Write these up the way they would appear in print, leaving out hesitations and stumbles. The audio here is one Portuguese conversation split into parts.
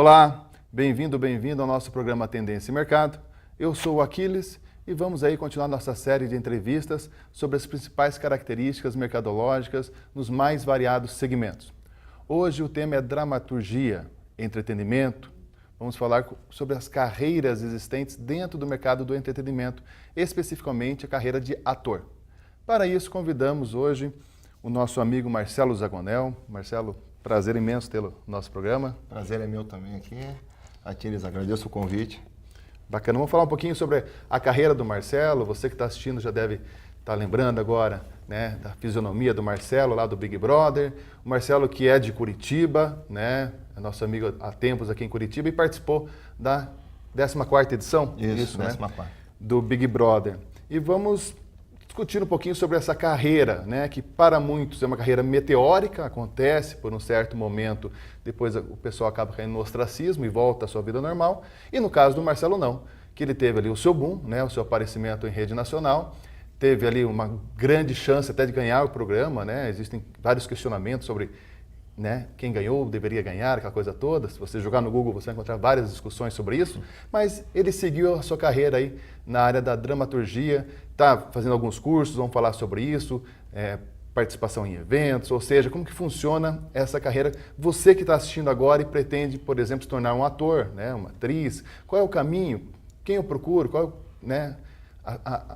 Olá, bem-vindo ao nosso programa Tendência e Mercado. Eu sou o Aquiles e vamos aí continuar nossa série de entrevistas sobre as principais características mercadológicas nos mais variados segmentos. Hoje o tema é dramaturgia, entretenimento. Vamos falar sobre as carreiras existentes dentro do mercado do entretenimento, especificamente a carreira de ator. Para isso, convidamos hoje o nosso amigo Marcelo Zagonel. Marcelo, prazer imenso tê-lo no nosso programa. Prazer é meu também aqui. Aquiles, agradeço o convite. Bacana. Vamos falar um pouquinho sobre a carreira do Marcelo. Você que está assistindo já deve estar lembrando agora, né, da fisionomia do Marcelo, lá do Big Brother. O Marcelo que é de Curitiba, né, é nosso amigo há tempos aqui em Curitiba e participou da 14ª edição. Isso, né, 14ª. Do Big Brother. E vamos discutir um pouquinho sobre essa carreira, né, que para muitos é uma carreira meteórica, acontece por um certo momento, depois o pessoal acaba caindo no ostracismo e volta à sua vida normal. E no caso do Marcelo não, que ele teve ali o seu boom, né, o seu aparecimento em rede nacional, teve ali uma grande chance até de ganhar o programa, né, existem vários questionamentos sobre, né, quem ganhou, deveria ganhar, aquela coisa toda. Se você jogar no Google, você vai encontrar várias discussões sobre isso, mas ele seguiu a sua carreira aí na área da dramaturgia, está fazendo alguns cursos, vamos falar sobre isso, participação em eventos, ou seja, como que funciona essa carreira. Você que está assistindo agora e pretende, por exemplo, se tornar um ator, né, uma atriz, qual é o caminho, quem eu procuro, qual é, né,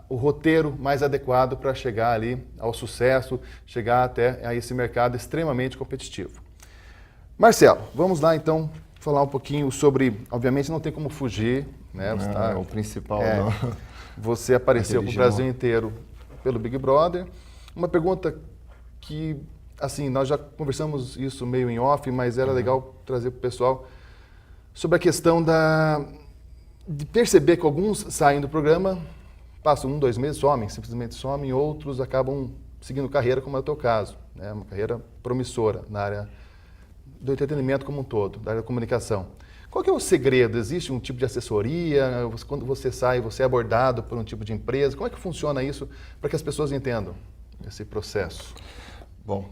o roteiro mais adequado para chegar ali ao sucesso, chegar até a esse mercado extremamente competitivo. Marcelo, vamos lá então falar um pouquinho sobre, obviamente não tem como fugir, né? É o principal. Você apareceu para o Brasil inteiro pelo Big Brother. Uma pergunta que, assim, nós já conversamos isso meio em off, mas era legal trazer para o pessoal sobre a questão de perceber que alguns saem do programa, passam 1, 2 meses, somem, simplesmente somem, outros acabam seguindo carreira, como é o teu caso, né? Uma carreira promissora na área do entretenimento como um todo, da área da comunicação. Qual que é o segredo? Existe um tipo de assessoria? Quando você sai, você é abordado por um tipo de empresa? Como é que funciona isso para que as pessoas entendam esse processo? Bom,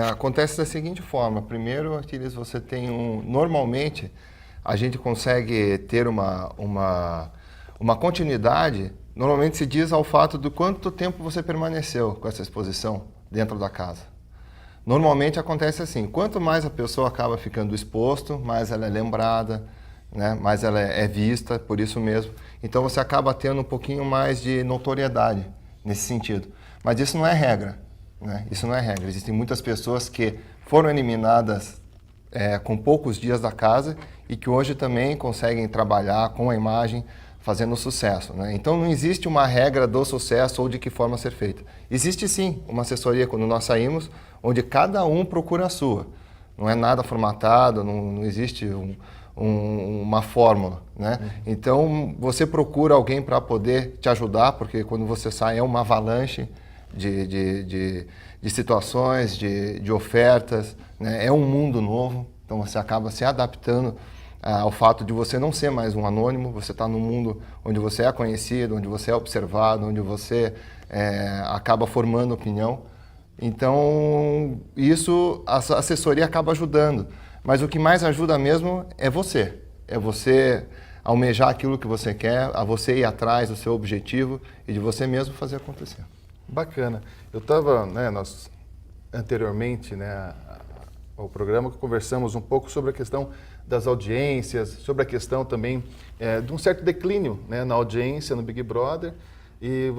acontece da seguinte forma. Primeiro, Aquiles, você tem normalmente, a gente consegue ter uma continuidade. Normalmente se diz ao fato de quanto tempo você permaneceu com essa exposição dentro da casa. Normalmente acontece assim, quanto mais a pessoa acaba ficando exposto, mais ela é lembrada, né? Mais ela é vista, por isso mesmo. Então você acaba tendo um pouquinho mais de notoriedade nesse sentido. Mas isso não é regra, né? Isso não é regra. Existem muitas pessoas que foram eliminadas com poucos dias da casa e que hoje também conseguem trabalhar com a imagem, fazendo sucesso, né? Então não existe uma regra do sucesso ou de que forma ser feita. Existe sim uma assessoria quando nós saímos, onde cada um procura a sua. Não é nada formatado, não existe uma fórmula, né? Então você procura alguém para poder te ajudar, porque quando você sai é uma avalanche de situações, de ofertas, né? É um mundo novo, então você acaba se adaptando ao fato de você não ser mais um anônimo, você está num mundo onde você é conhecido, onde você é observado, onde você acaba formando opinião. Então, isso a assessoria acaba ajudando. Mas o que mais ajuda mesmo é você. É você almejar aquilo que você quer, a você ir atrás do seu objetivo e de você mesmo fazer acontecer. Bacana. Eu estava, né, nós anteriormente, né, ao programa, conversamos um pouco sobre a questão das audiências, sobre a questão também de um certo declínio, né, na audiência no Big Brother, e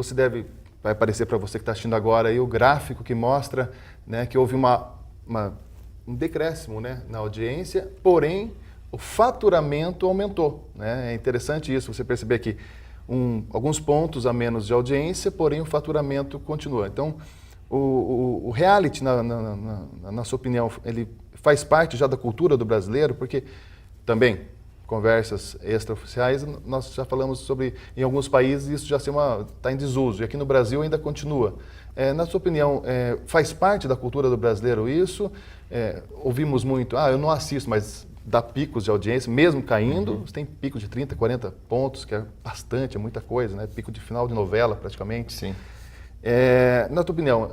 vai aparecer para você que está assistindo agora aí o gráfico que mostra, né, que houve um decréscimo, né, na audiência, porém o faturamento aumentou, né? É interessante isso, você perceber que alguns pontos a menos de audiência, porém o faturamento continua. Então, o reality, na sua opinião, ele faz parte já da cultura do brasileiro, porque também, conversas extraoficiais, nós já falamos sobre, em alguns países, isso já está em desuso, e aqui no Brasil ainda continua. Na sua opinião, faz parte da cultura do brasileiro isso? Ouvimos muito, eu não assisto, mas dá picos de audiência, mesmo caindo, você tem pico de 30, 40 pontos, que é bastante, é muita coisa, né? Pico de final de novela, praticamente. Sim. Na tua opinião,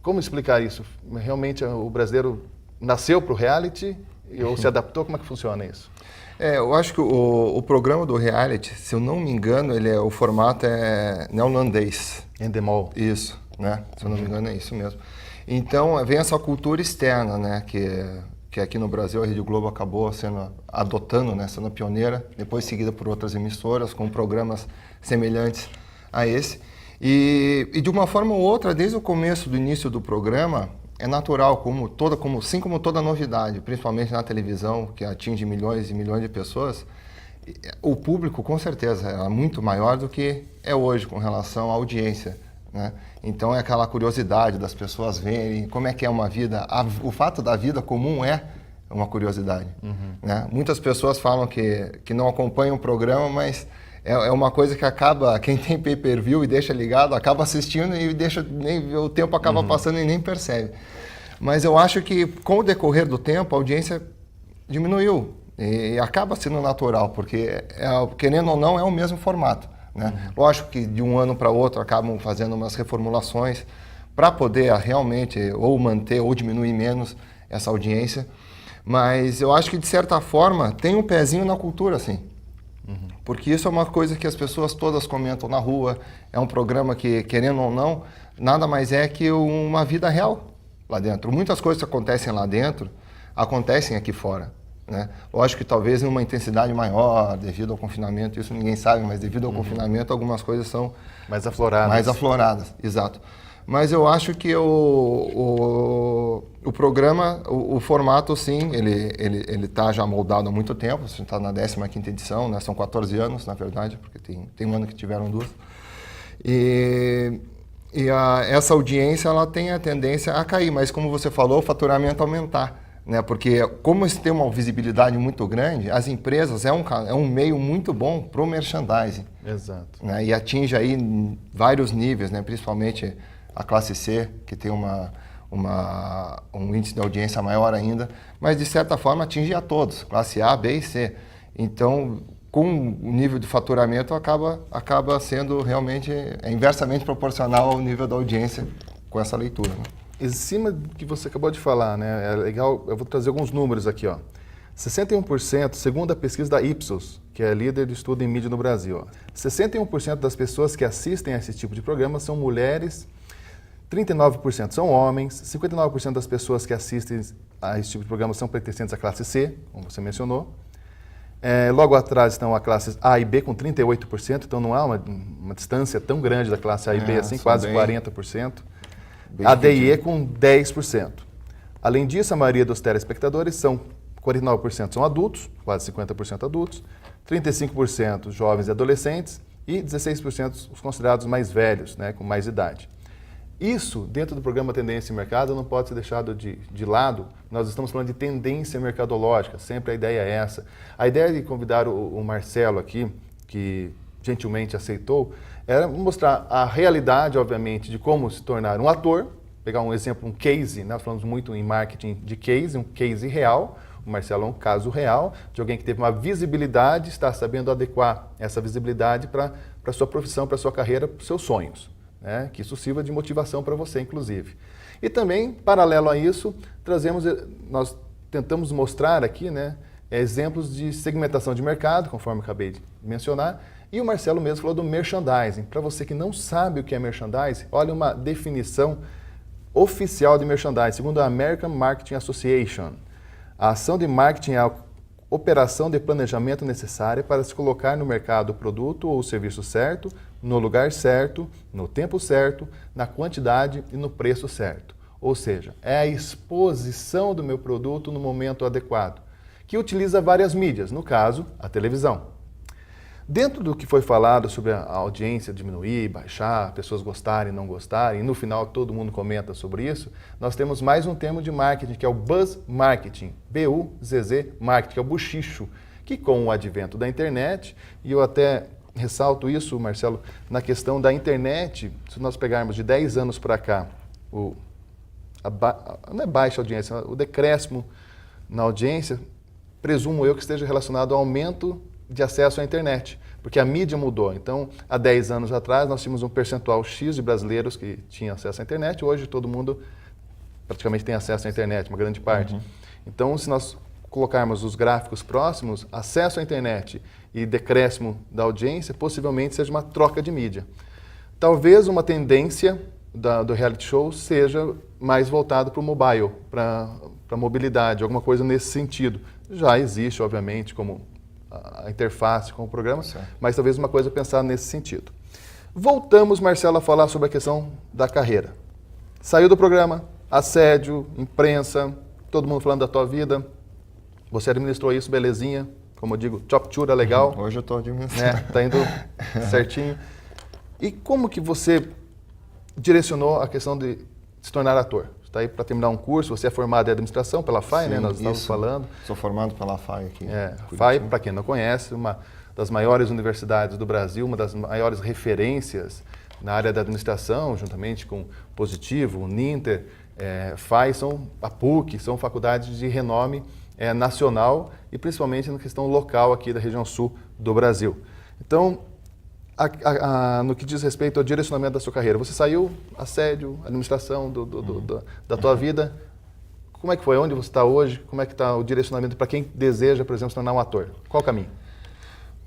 como explicar isso? Realmente o brasileiro nasceu para o reality ou se adaptou? Como é que funciona isso? Eu acho que o programa do reality, se eu não me engano, o formato é neerlandês. Endemol. Isso, né? Se eu não me engano, é isso mesmo. Então, vem essa cultura externa, né? Que aqui no Brasil a Rede Globo acabou adotando, né? Sendo pioneira, depois seguida por outras emissoras com programas semelhantes a esse. E de uma forma ou outra, desde o começo do início do programa, é natural, assim como toda novidade, principalmente na televisão, que atinge milhões e milhões de pessoas, o público, com certeza, é muito maior do que é hoje com relação à audiência, né? Então é aquela curiosidade das pessoas verem como é que é uma vida. O fato da vida comum é uma curiosidade, né? Muitas pessoas falam que não acompanham o programa, mas é uma coisa que acaba, quem tem pay-per-view e deixa ligado, acaba assistindo e o tempo acaba passando e nem percebe. Mas eu acho que com o decorrer do tempo a audiência diminuiu e acaba sendo natural, porque querendo ou não é o mesmo formato, né? Lógico que de um ano para outro acabam fazendo umas reformulações para poder realmente ou manter ou diminuir menos essa audiência, mas eu acho que de certa forma tem um pezinho na cultura, assim. Porque isso é uma coisa que as pessoas todas comentam na rua, é um programa que, querendo ou não, nada mais é que uma vida real lá dentro. Muitas coisas que acontecem lá dentro, acontecem aqui fora, né? Lógico que talvez em uma intensidade maior, devido ao confinamento, isso ninguém sabe, mas devido ao confinamento algumas coisas são mais afloradas. Mais afloradas, exato. Mas eu acho que o programa, o formato, sim, ele está já moldado há muito tempo. A gente está na 15ª edição, né? São 14 anos, na verdade, porque tem um ano que tiveram 2. Essa audiência ela tem a tendência a cair, mas como você falou, o faturamento aumentar, né? Porque como isso tem uma visibilidade muito grande, as empresas é um meio muito bom para o merchandising. Exato. Né? E atinge aí vários níveis, né? Principalmente a classe C, que tem um índice de audiência maior ainda, mas de certa forma atinge a todos, classe A, B e C. Então, com o nível de faturamento, acaba sendo realmente inversamente proporcional ao nível da audiência com essa leitura. Né? Em cima do que você acabou de falar, né? É legal, eu vou trazer alguns números aqui, ó. 61%, segundo a pesquisa da Ipsos, que é líder de estudo em mídia no Brasil, ó. 61% das pessoas que assistem a esse tipo de programa são mulheres, 39% são homens, 59% das pessoas que assistem a esse tipo de programa são pertencentes à classe C, como você mencionou. Logo atrás estão a classe A e B com 38%, então não há uma distância tão grande da classe A e B, assim, quase 40%. A D e E com 10%. Além disso, a maioria dos telespectadores 49% são adultos, quase 50% adultos, 35% jovens e adolescentes e 16% os considerados mais velhos, né, com mais idade. Isso, dentro do programa Tendência e Mercado, não pode ser deixado de lado. Nós estamos falando de tendência mercadológica, sempre a ideia é essa. A ideia de convidar o Marcelo aqui, que gentilmente aceitou, era mostrar a realidade, obviamente, de como se tornar um ator, pegar um exemplo, um case, nós falamos muito em marketing de case, um case real. O Marcelo é um caso real de alguém que teve uma visibilidade, está sabendo adequar essa visibilidade para a sua profissão, para a sua carreira, para os seus sonhos. Né? Que isso sirva de motivação para você, inclusive. E também, paralelo a isso, nós tentamos mostrar aqui, né, exemplos de segmentação de mercado, conforme eu acabei de mencionar, e o Marcelo mesmo falou do merchandising. Para você que não sabe o que é merchandising, olha uma definição oficial de merchandising, segundo a American Marketing Association. A ação de marketing é a operação de planejamento necessária para se colocar no mercado o produto ou o serviço certo, no lugar certo, no tempo certo, na quantidade e no preço certo. Ou seja, é a exposição do meu produto no momento adequado, que utiliza várias mídias, no caso, a televisão. Dentro do que foi falado sobre a audiência diminuir, baixar, pessoas gostarem, não gostarem, e no final todo mundo comenta sobre isso, nós temos mais um termo de marketing, que é o Buzz Marketing, B-U-Z-Z Marketing, que é o buchicho, que com o advento da internet, e eu até ressalto isso, Marcelo, na questão da internet, se nós pegarmos de 10 anos para cá, não é baixa audiência, o decréscimo na audiência, presumo eu que esteja relacionado ao aumento de acesso à internet, porque a mídia mudou. Então, há 10 anos atrás, nós tínhamos um percentual X de brasileiros que tinham acesso à internet, hoje todo mundo praticamente tem acesso à internet, uma grande parte. Então, se nós colocarmos os gráficos próximos, acesso à internet e decréscimo da audiência, possivelmente seja uma troca de mídia. Talvez uma tendência do reality show seja mais voltado para o mobile, para a mobilidade, alguma coisa nesse sentido. Já existe, obviamente, como a interface com o programa, certo, mas talvez uma coisa pensar nesse sentido. Voltamos, Marcelo, a falar sobre a questão da carreira. Saiu do programa, assédio, imprensa, todo mundo falando da tua vida. Você administrou isso, belezinha, como eu digo, chop-chura, legal. Hoje eu estou administrando. Tá indo certinho. E como que você direcionou a questão de se tornar ator? Você está aí para terminar um curso, você é formado em administração pela FAI, né? Nós estávamos falando. Sou formado pela FAI aqui. FAI, para quem não conhece, uma das maiores universidades do Brasil, uma das maiores referências na área da administração, juntamente com Positivo, Uninter, FAI, a PUC, são faculdades de renome nacional e principalmente na questão local aqui da região sul do Brasil. Então, no que diz respeito ao direcionamento da sua carreira, você saiu, assédio, administração da tua vida, como é que foi? Onde você está hoje? Como é que está o direcionamento para quem deseja, por exemplo, se tornar um ator? Qual o caminho?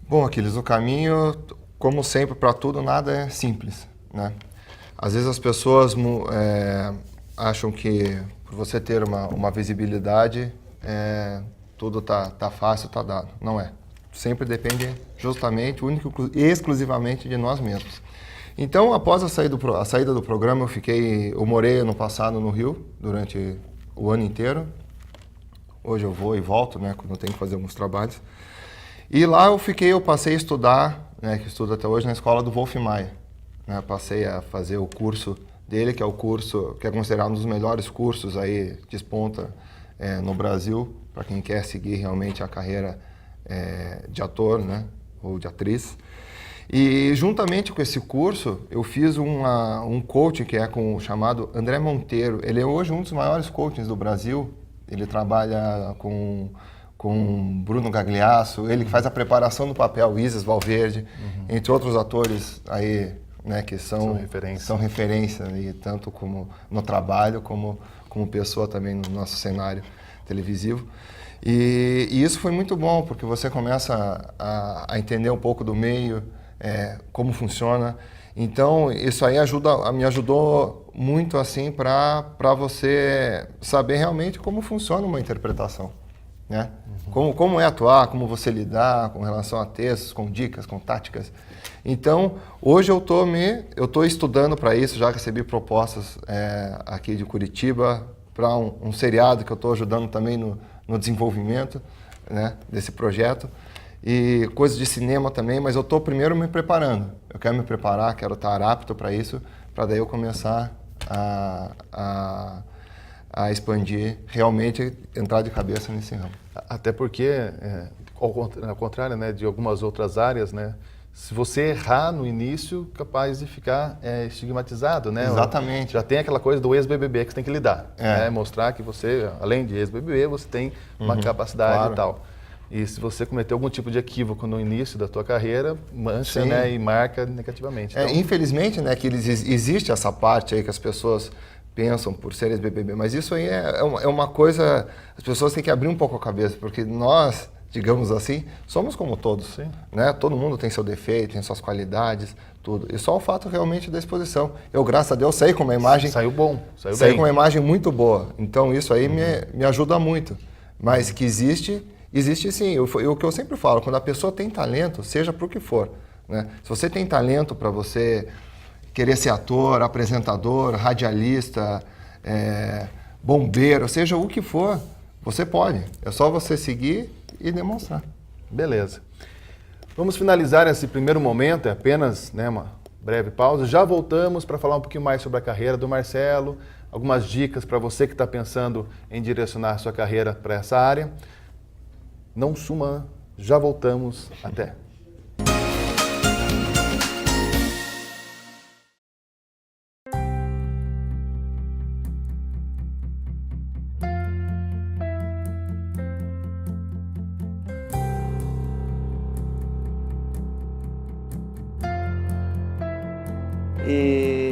Bom, Aquiles, o caminho, como sempre, para tudo, nada é simples, né? Às vezes as pessoas acham que por você ter uma visibilidade, tudo tá fácil, tá dado. Não é. Sempre depende justamente, único e exclusivamente de nós mesmos. Então, após a saída do programa, eu morei ano passado no Rio durante o ano inteiro. Hoje eu vou e volto, né, quando eu tenho que fazer alguns trabalhos. E lá eu passei a estudar, né, que estudo até hoje, na escola do Wolf Maia. Né, passei a fazer o curso dele, que é o curso que é considerado um dos melhores cursos aí, desponta no Brasil, para quem quer seguir realmente a carreira de ator, né, ou de atriz. E juntamente com esse curso, eu fiz um coaching que é com o chamado André Monteiro. Ele é hoje um dos maiores coachings do Brasil. Ele trabalha com Bruno Gagliasso, ele que faz a preparação do papel, Isis Valverde, entre outros atores aí, né, que são referência aí, tanto como no trabalho, como pessoa também no nosso cenário televisivo. E isso foi muito bom, porque você começa a entender um pouco do meio, como funciona. Então, isso aí me ajudou muito assim para você saber realmente como funciona uma interpretação, né? Como é atuar, como você lidar com relação a textos, com dicas, com táticas. Então, hoje eu tô estudando para isso, já recebi propostas aqui de Curitiba para um seriado que eu estou ajudando também no desenvolvimento, né, desse projeto. E coisas de cinema também, mas eu estou primeiro me preparando. Eu quero me preparar, quero estar apto para isso, para daí eu começar a expandir, realmente entrar de cabeça nesse ramo. Até porque, ao contrário, né, de algumas outras áreas, né, se você errar no início, capaz de ficar estigmatizado, né? Exatamente. Já tem aquela coisa do ex-BBB que você tem que lidar, né? Mostrar que você, além de ex-BBB, você tem uma capacidade, claro, e tal. E se você cometer algum tipo de equívoco no início da tua carreira, mancha, né, e marca negativamente. Então, infelizmente, né, que existe essa parte aí que as pessoas pensam por ser ex-BBB, mas isso aí é uma coisa, as pessoas têm que abrir um pouco a cabeça, porque nós, digamos assim, somos como todos, né? Todo mundo tem seu defeito, tem suas qualidades, tudo. E só o fato realmente da exposição. Eu, graças a Deus, saí com uma imagem... Saiu bom, saiu bem. Com uma imagem muito boa. Então, isso aí me ajuda muito. Mas que existe sim. O que eu sempre falo, quando a pessoa tem talento, seja por que for, né? Se você tem talento para você querer ser ator, apresentador, radialista, bombeiro, seja o que for, você pode. É só você seguir e demonstrar. Beleza. Vamos finalizar esse primeiro momento, apenas, né, uma breve pausa. Já voltamos para falar um pouquinho mais sobre a carreira do Marcelo, algumas dicas para você que está pensando em direcionar sua carreira para essa área. Não suma, já voltamos. Até.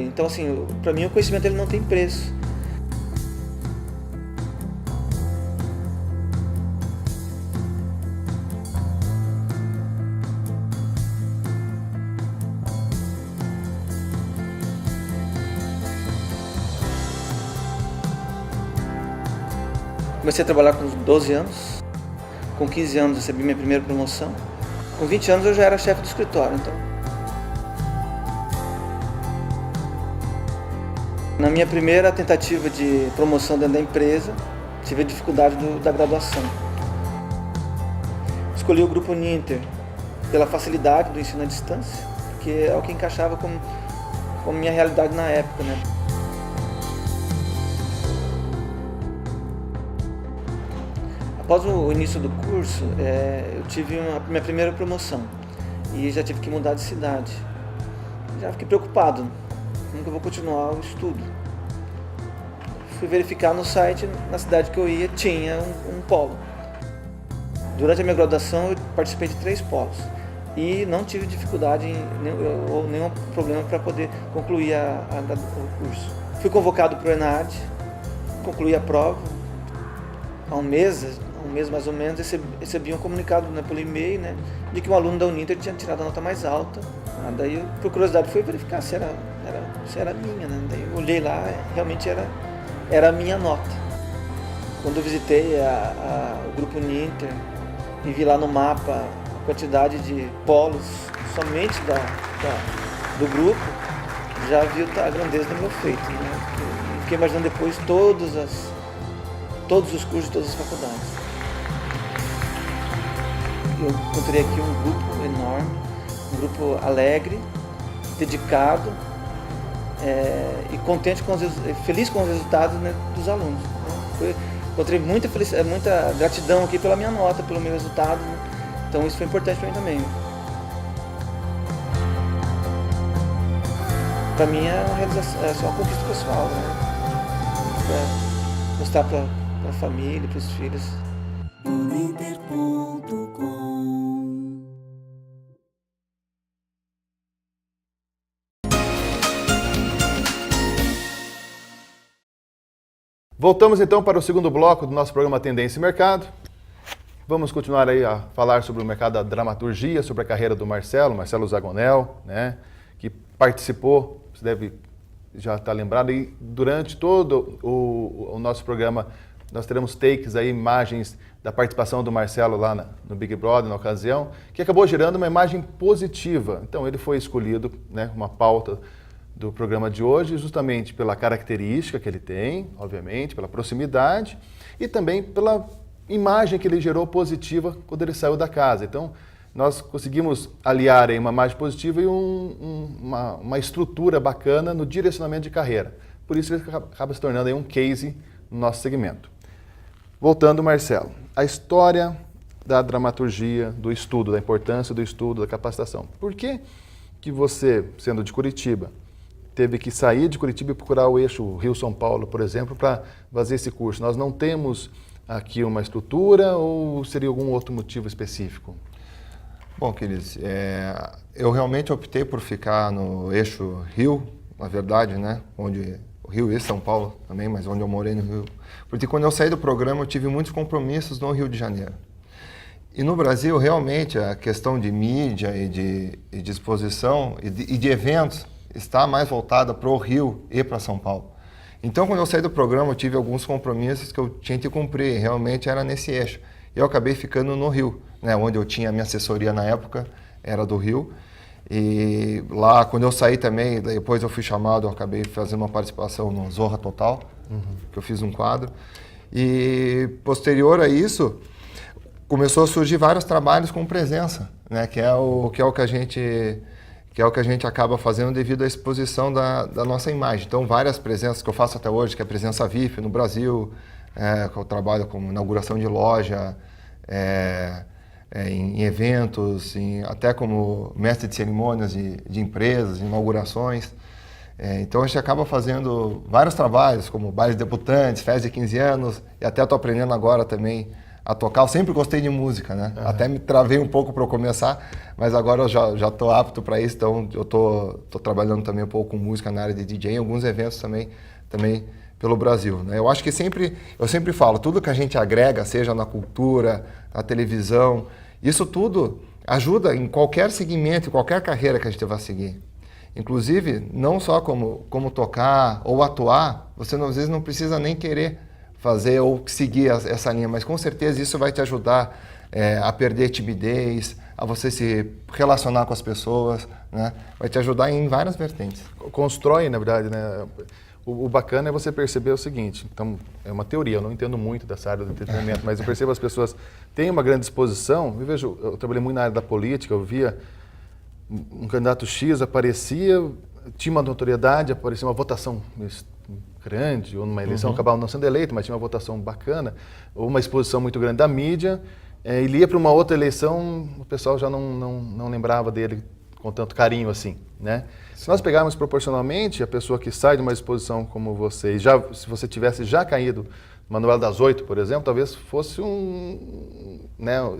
Então, assim, para mim o conhecimento ele não tem preço. Comecei a trabalhar com 12 anos, com 15 anos recebi minha primeira promoção, com 20 anos eu já era chefe do escritório. Então, na minha primeira tentativa de promoção dentro da empresa, tive a dificuldade da graduação. Escolhi o Grupo Ninter pela facilidade do ensino à distância, porque é o que encaixava com minha realidade na época, né? Após o início do curso, eu tive minha primeira promoção e já tive que mudar de cidade. Já fiquei preocupado, como que eu vou continuar o estudo? Fui verificar no site, na cidade que eu ia, tinha um polo. Durante a minha graduação, eu participei de 3 polos e não tive dificuldade ou nenhum problema para poder concluir o curso. Fui convocado para o ENAD, concluí a prova. Há um mês mais ou menos, recebi um comunicado, né, pelo e-mail, né, de que um aluno da Uninter tinha tirado a nota mais alta. Daí, por curiosidade, fui verificar se era minha, né? Daí eu olhei lá, realmente era a minha nota. Quando eu visitei o Grupo Ninter e vi lá no mapa a quantidade de polos somente do grupo, já vi a grandeza do meu feito, né? Fiquei imaginando depois todos os cursos de todas as faculdades. Eu encontrei aqui um grupo enorme, um grupo alegre, dedicado e contente feliz com os resultados, né, dos alunos. Encontrei muita gratidão aqui pela minha nota, pelo meu resultado, né? Então isso foi importante para mim também. Para mim é uma realização, é só uma conquista pessoal, né? Mostrar para a família, para os filhos. Voltamos então para o segundo bloco do nosso programa Tendência e Mercado. Vamos continuar aí a falar sobre o mercado da dramaturgia, sobre a carreira do Marcelo Zagonel, né, que participou, você deve já estar lembrado, e durante todo o nosso programa nós teremos takes aí, imagens da participação do Marcelo lá no Big Brother, na ocasião, que acabou gerando uma imagem positiva. Então ele foi escolhido, né, uma pauta do programa de hoje, justamente pela característica que ele tem, obviamente, pela proximidade e também pela imagem que ele gerou positiva quando ele saiu da casa. Então, nós conseguimos aliar aí uma imagem positiva e uma estrutura bacana no direcionamento de carreira. Por isso ele acaba se tornando aí um case no nosso segmento. Voltando, Marcelo, a história da dramaturgia, do estudo, da importância do estudo, da capacitação. Por que você, sendo de Curitiba, teve que sair de Curitiba e procurar o eixo Rio-São Paulo, por exemplo, para fazer esse curso? Nós não temos aqui uma estrutura ou seria algum outro motivo específico? Bom, queridos, eu realmente optei por ficar no eixo Rio, na verdade, né? Onde o Rio e São Paulo também, mas onde eu morei no Rio. Porque quando eu saí do programa eu tive muitos compromissos no Rio de Janeiro. E no Brasil, realmente, a questão de mídia e de exposição e de eventos está mais voltada para o Rio e para São Paulo. Então, quando eu saí do programa, eu tive alguns compromissos que eu tinha que cumprir, realmente era nesse eixo. Eu acabei ficando no Rio, né, onde eu tinha a minha assessoria na época, era do Rio. E lá, quando eu saí também, depois eu fui chamado, eu acabei fazendo uma participação no Zorra Total, que eu fiz um quadro. E posterior a isso, começou a surgir vários trabalhos com presença, né, que é o que a gente acaba fazendo devido à exposição da nossa imagem. Então, várias presenças que eu faço até hoje, que é a presença VIP no Brasil, que eu trabalho como inauguração de loja, em eventos, até como mestre de cerimônias de empresas, inaugurações. Então, a gente acaba fazendo vários trabalhos, como baile de debutantes, festa de 15 anos, e até estou aprendendo agora também a tocar. Eu sempre gostei de música, né? Uhum. Até me travei um pouco para eu começar, mas agora eu já estou apto para isso, então eu tô trabalhando também um pouco com música na área de DJ, em alguns eventos também pelo Brasil, né? Eu acho que eu sempre falo, tudo que a gente agrega, seja na cultura, na televisão, isso tudo ajuda em qualquer segmento, em qualquer carreira que a gente vai seguir. Inclusive, não só como tocar ou atuar, você às vezes não precisa nem querer fazer ou seguir essa linha, mas com certeza isso vai te ajudar a perder timidez, a você se relacionar com as pessoas, né? Vai te ajudar em várias vertentes. Constrói, na verdade, né? O bacana é você perceber o seguinte, então, é uma teoria, eu não entendo muito dessa área do entretenimento, mas eu percebo as pessoas têm uma grande disposição, eu trabalhei muito na área da política, eu via um candidato X aparecia, tinha uma notoriedade, aparecia uma votação grande, ou numa eleição acabava não sendo eleito, mas tinha uma votação bacana, ou uma exposição muito grande da mídia, ele ia para uma outra eleição, o pessoal já não lembrava dele com tanto carinho assim, né? Se nós pegarmos proporcionalmente, a pessoa que sai de uma exposição como você, se você tivesse já caído numa novela das 8, por exemplo, talvez fosse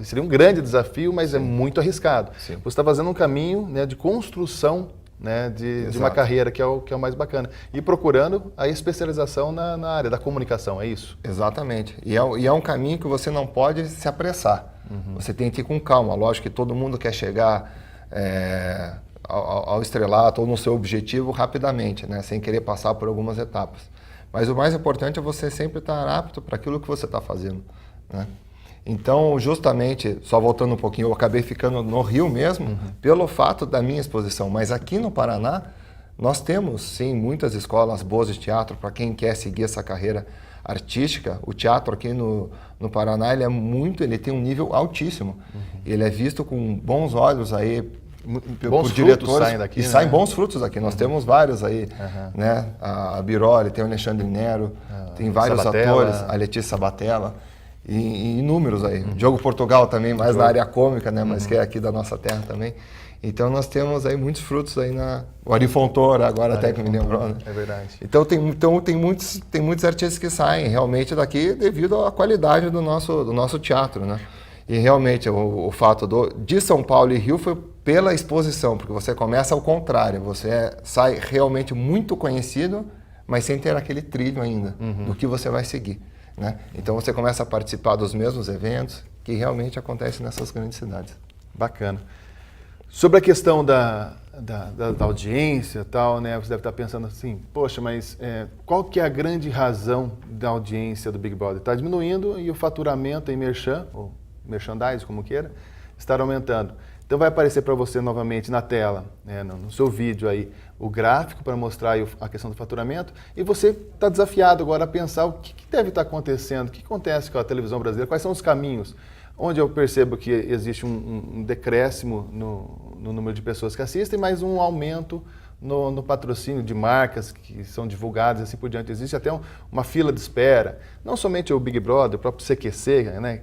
seria um grande desafio, mas é muito arriscado. Sim. Você está fazendo um caminho, né, de construção, né, de uma carreira que é o mais bacana. E procurando a especialização na área da comunicação, é isso? Exatamente. E é um caminho que você não pode se apressar. Você tem que ir com calma. Lógico que todo mundo quer chegar ao estrelato ou no seu objetivo rapidamente, né, sem querer passar por algumas etapas. Mas o mais importante é você sempre estar apto para aquilo que você está fazendo, né? Então, justamente, só voltando um pouquinho, eu acabei ficando no Rio mesmo, pelo fato da minha exposição. Mas aqui no Paraná, nós temos, sim, muitas escolas boas de teatro para quem quer seguir essa carreira artística. O teatro aqui no Paraná, ele tem um nível altíssimo. Ele é visto com bons olhos aí Bons por diretores, saem daqui, e né? saem bons frutos aqui. Nós temos vários aí, né? A Biroli, tem o Alexandre Nero, tem vários Sabatella. atores, a Letícia Sabatella, e inúmeros aí. Diogo Portugal também, mais na área cômica, né? Mas que é aqui da nossa terra também. Então nós temos aí muitos frutos aí o Ari Fontoura, agora até que me lembrou, né? É verdade. Então tem muitos artistas que saem realmente daqui devido à qualidade do nosso teatro, né? E realmente o fato de São Paulo e Rio foi pela exposição, porque você começa ao contrário, você sai realmente muito conhecido, mas sem ter aquele trilho ainda do que você vai seguir, né? Então você começa a participar dos mesmos eventos que realmente acontecem nessas grandes cidades. Bacana. Sobre a questão da audiência e tal, né? Você deve estar pensando assim, poxa, mas qual que é a grande razão da audiência do Big Brother? Está diminuindo e o faturamento em merchan, ou merchandise, como queira, está aumentando. Então vai aparecer para você novamente na tela, né, no seu vídeo aí, o gráfico para mostrar aí a questão do faturamento, e você está desafiado agora a pensar o que deve estar acontecendo, o que acontece com a televisão brasileira, quais são os caminhos, onde eu percebo que existe um decréscimo no número de pessoas que assistem, mas um aumento no patrocínio de marcas que são divulgadas e assim por diante. Existe até uma fila de espera, não somente o Big Brother, o próprio CQC, né,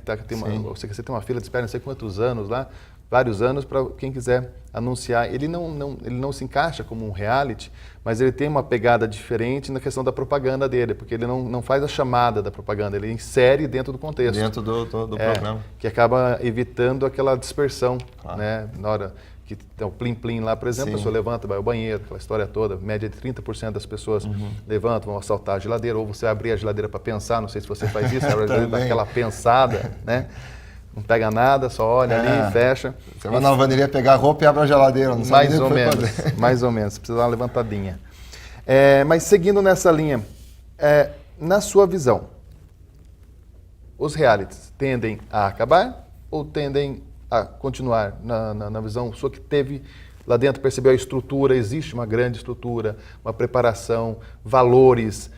o CQC tem uma fila de espera não sei quantos anos lá, vários anos para quem quiser anunciar. Ele não se encaixa como um reality, mas ele tem uma pegada diferente na questão da propaganda dele, porque ele não faz a chamada da propaganda, ele insere dentro do contexto. Dentro do programa. Que acaba evitando aquela dispersão, Claro. né? Na hora que tem o plim-plim lá, por exemplo, Sim. a pessoa levanta, vai ao banheiro, aquela história toda, média de 30% das pessoas levantam, vão assaltar a geladeira, ou você abrir a geladeira para pensar, não sei se você faz isso, abre a geladeira, dá aquela pensada, né? Não pega nada, só olha ali, fecha. Você vai na lavanderia pegar a roupa e abre a geladeira. Não sabe Mais ou menos, mais ou menos. Precisa dar uma levantadinha. Mas seguindo nessa linha, na sua visão, os realities tendem a acabar ou tendem a continuar na visão sua que teve lá dentro, percebeu a estrutura, existe uma grande estrutura, uma preparação, valores.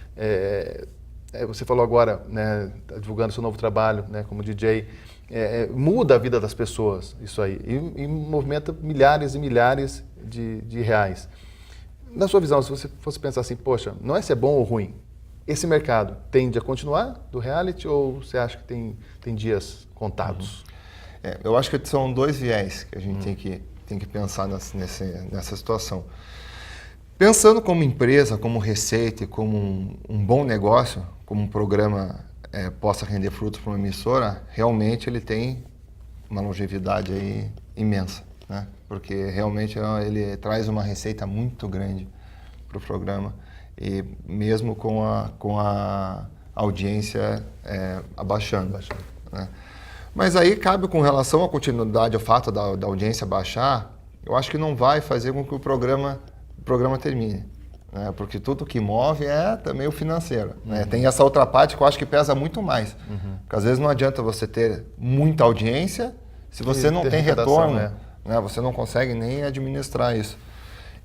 Você falou agora, né, tá divulgando seu novo trabalho, né, como DJ. Muda a vida das pessoas, isso aí, e movimenta milhares e milhares de reais. Na sua visão, se você fosse pensar assim, poxa, não é se é bom ou ruim, esse mercado tende a continuar do reality ou você acha que tem dias contados? Eu acho que são dois viés que a gente tem que pensar nessa situação. Pensando como empresa, como receita, como um bom negócio, como um programa possa render frutos para uma emissora, realmente ele tem uma longevidade aí imensa, né? Porque realmente ele traz uma receita muito grande para o programa e mesmo com a audiência abaixando. Né? Mas aí cabe com relação à continuidade, ao fato da audiência baixar, eu acho que não vai fazer com que o programa termine. né? Porque tudo que move é também o financeiro. Né? Tem essa outra parte que eu acho que pesa muito mais. Porque às vezes não adianta você ter muita audiência se você não tem retorno. Né? Você não consegue nem administrar isso.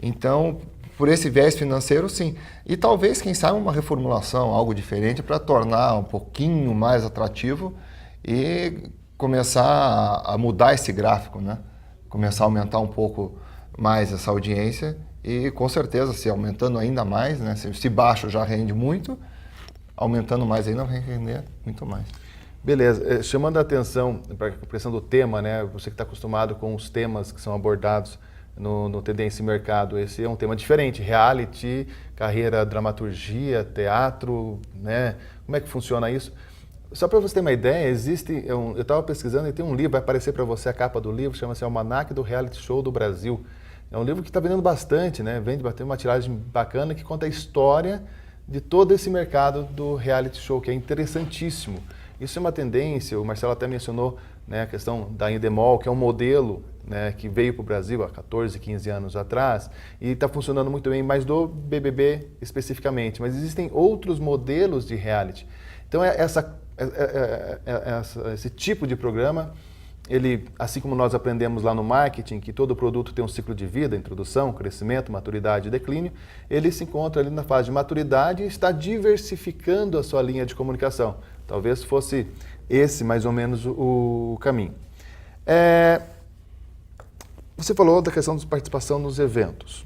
Então, por esse viés financeiro, sim. E talvez, quem sabe, uma reformulação, algo diferente para tornar um pouquinho mais atrativo e começar a mudar esse gráfico, né? Começar a aumentar um pouco mais essa audiência e, com certeza, se aumentando ainda mais, né? Se baixo já rende muito, aumentando mais ainda vai render muito mais. Beleza. Chamando a atenção para a questão do tema, né? Você que está acostumado com os temas que são abordados no Tendência e Mercado, esse é um tema diferente, reality, carreira, dramaturgia, teatro, né? Como é que funciona isso? Só para você ter uma ideia, eu estava pesquisando e tem um livro, vai aparecer para você a capa do livro, chama-se Almanac do Reality Show do Brasil. É um livro que está vendendo bastante, né? Vende uma tiragem bacana que conta a história de todo esse mercado do reality show, que é interessantíssimo. Isso é uma tendência, o Marcelo até mencionou, né, a questão da Endemol, que é um modelo, né, que veio para o Brasil há 14, 15 anos atrás e está funcionando muito bem, mas do BBB especificamente. Mas existem outros modelos de reality. Então, esse tipo de programa, ele, assim como nós aprendemos lá no marketing, que todo produto tem um ciclo de vida, introdução, crescimento, maturidade e declínio, ele se encontra ali na fase de maturidade e está diversificando a sua linha de comunicação. Talvez fosse esse mais ou menos o caminho. Você falou da questão de participação nos eventos.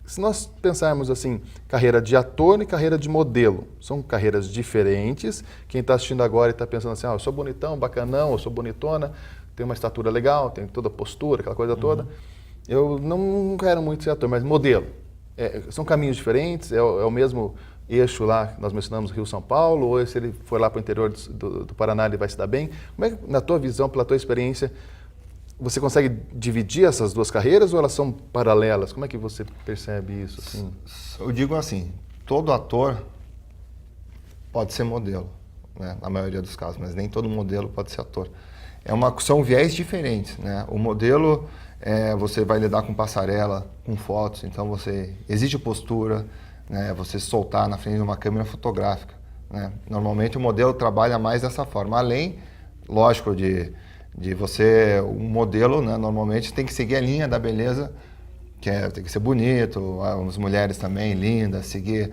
Se nós pensarmos assim, carreira de ator e carreira de modelo, são carreiras diferentes. Quem está assistindo agora e está pensando assim, eu sou bonitão, bacanão, eu sou bonitona, tenho uma estatura legal, tenho toda a postura, aquela coisa toda. Eu não quero muito ser ator, mas modelo. São caminhos diferentes, é o mesmo eixo lá que nós mencionamos, Rio-São Paulo, ou se ele for lá para o interior do Paraná, ele vai se dar bem. Como é que, na tua visão, pela tua experiência, você consegue dividir essas duas carreiras ou elas são paralelas? Como é que você percebe isso? Assim? Eu digo assim, todo ator pode ser modelo, né, na maioria dos casos, mas nem todo modelo pode ser ator. São viés diferentes, né? O modelo, você vai lidar com passarela, com fotos, então exige postura, né, você soltar na frente de uma câmera fotográfica. Né? Normalmente o modelo trabalha mais dessa forma, além, lógico, de você, um modelo, né, normalmente tem que seguir a linha da beleza, tem que ser bonito, as mulheres também lindas, seguir,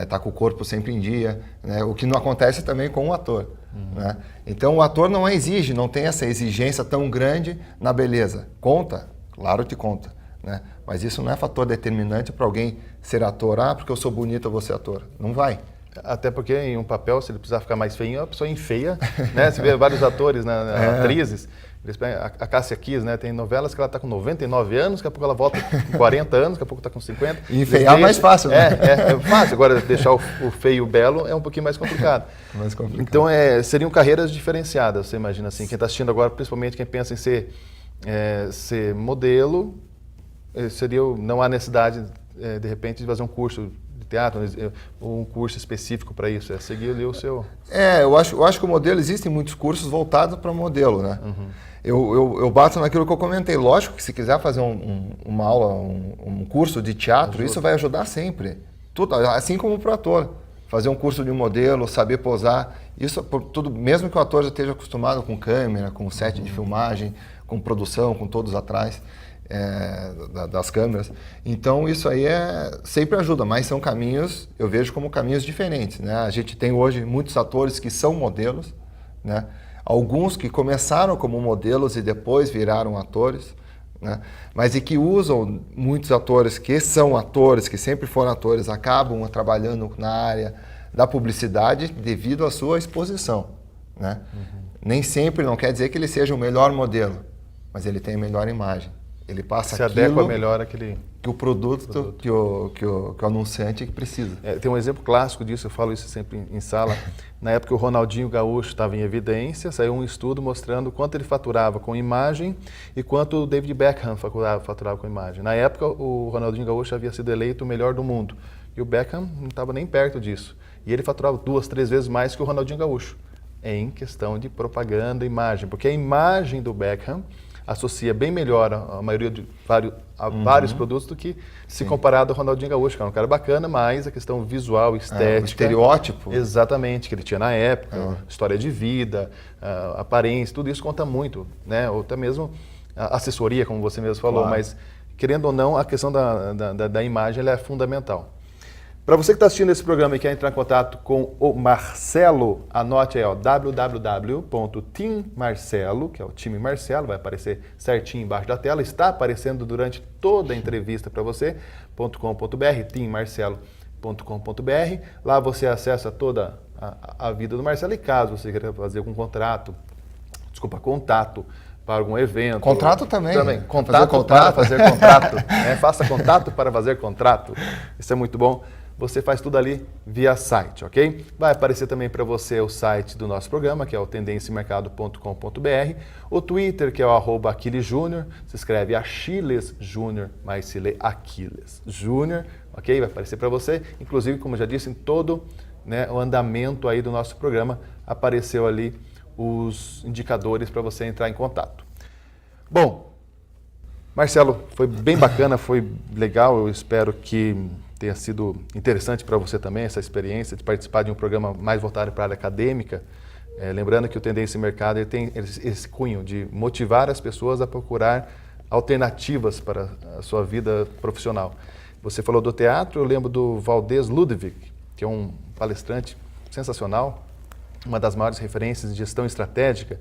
tá com o corpo sempre em dia, né, o que não acontece também com o ator. Né? Então o ator não tem essa exigência tão grande na beleza. Conta? Claro que conta. Né? Mas isso não é fator determinante para alguém ser ator. Porque eu sou bonito, eu vou ser ator. Não vai. Até porque em um papel, se ele precisar ficar mais feinho, a pessoa enfeia. Né? Você vê vários atores, né, atrizes. A Cássia Kiss, né, tem novelas que ela está com 99 anos, daqui a pouco ela volta com 40 anos, daqui a pouco está com 50. E enfeiar é mais fácil, né? É fácil. Agora, deixar o feio e o belo é um pouquinho mais complicado. Então, seriam carreiras diferenciadas, você imagina assim. Quem está assistindo agora, principalmente quem pensa em ser modelo, não há necessidade, de repente, de fazer um curso de teatro, ou um curso específico para isso, seguir ali o seu... Eu acho que o modelo, existem muitos cursos voltados para modelo, né? Eu bato naquilo que eu comentei. Lógico que se quiser fazer uma aula, um curso de teatro, isso vai ajudar sempre. Tudo, assim como para o ator. Fazer um curso de modelo, saber posar, isso tudo, mesmo que o ator já esteja acostumado com câmera, com set de filmagem, com produção, com todos atrás das câmeras. Então isso aí sempre ajuda, mas são caminhos, eu vejo como caminhos diferentes. Né? A gente tem hoje muitos atores que são modelos, né? Alguns que começaram como modelos e depois viraram atores, né? Mas e que usam muitos atores que são atores, que sempre foram atores, acabam trabalhando na área da publicidade devido à sua exposição. Né? Nem sempre não quer dizer que ele seja o melhor modelo, mas ele tem a melhor imagem. Ele passa aquilo adequa melhor àquele... que o produto que o anunciante precisa. Tem um exemplo clássico disso, eu falo isso sempre em sala. Na época o Ronaldinho Gaúcho estava em evidência, saiu um estudo mostrando quanto ele faturava com imagem e quanto o David Beckham faturava com imagem. Na época o Ronaldinho Gaúcho havia sido eleito o melhor do mundo e o Beckham não estava nem perto disso. E ele faturava 2, 3 vezes mais que o Ronaldinho Gaúcho em questão de propaganda e imagem, porque a imagem do Beckham associa bem melhor a maioria de vários produtos do que se comparado ao Ronaldinho Gaúcho, que era um cara bacana, mas a questão visual, estética... o estereótipo. Exatamente, que ele tinha na época, história de vida, aparência, tudo isso conta muito, né? Ou até mesmo a assessoria, como você mesmo falou, mas querendo ou não, a questão da imagem ela é fundamental. Para você que está assistindo esse programa e quer entrar em contato com o Marcelo, anote aí, www.teammarcelo, que é o time Marcelo, vai aparecer certinho embaixo da tela, está aparecendo durante toda a entrevista para você, .com.br, teammarcelo.com.br. Lá você acessa toda a vida do Marcelo e caso você queira fazer algum contato para algum evento. Contrato também. Contato para fazer contrato. Faça contato para fazer contrato. Isso é muito bom. Você faz tudo ali via site, ok? Vai aparecer também para você o site do nosso programa, que é o tendenciamercado.com.br, o Twitter, que é o @AquilesJúnior, se escreve Achilles Júnior, mas se lê Aquiles Júnior, ok? Vai aparecer para você, inclusive, como eu já disse, em todo o andamento aí do nosso programa, apareceu ali os indicadores para você entrar em contato. Bom, Marcelo, foi bem bacana, foi legal, eu espero que tenha sido interessante para você também essa experiência de participar de um programa mais voltado para a área acadêmica. Lembrando que o Tendência e Mercado ele tem esse cunho de motivar as pessoas a procurar alternativas para a sua vida profissional. Você falou do teatro, eu lembro do Valdez Ludwig, que é um palestrante sensacional, uma das maiores referências de gestão estratégica,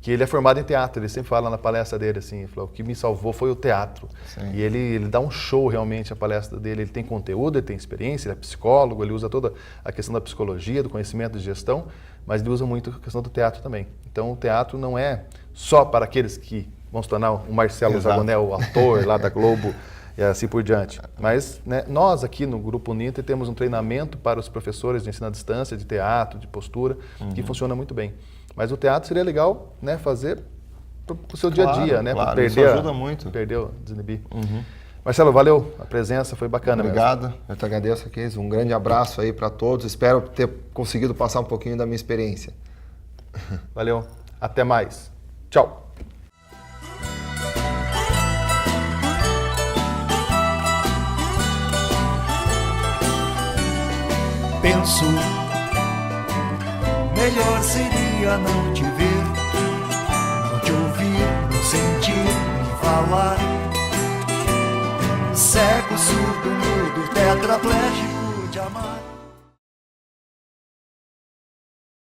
que ele é formado em teatro, ele sempre fala na palestra dele assim, ele falou, o que me salvou foi o teatro. Sim. E ele dá um show realmente a palestra dele, ele tem conteúdo, ele tem experiência, ele é psicólogo, ele usa toda a questão da psicologia, do conhecimento de gestão, mas ele usa muito a questão do teatro também. Então o teatro não é só para aqueles que vão se tornar o Marcelo Zagonel, o ator lá da Globo, e assim por diante. Mas nós aqui no Grupo Uninter temos um treinamento para os professores de ensino à distância, de teatro, de postura, que funciona muito bem. Mas o teatro seria legal fazer para o seu dia a dia, Claro, perder, isso ajuda muito. Desinibir. Marcelo, valeu a presença, foi bacana. Obrigado, mesmo. eu te agradeço aqui, um grande abraço aí para todos, espero ter conseguido passar um pouquinho da minha experiência. Valeu, até mais. Tchau. Penso, melhor seria não te ver, não te ouvir, não sentir, nem falar. Cego, surdo, mudo, tetraplégico de amar.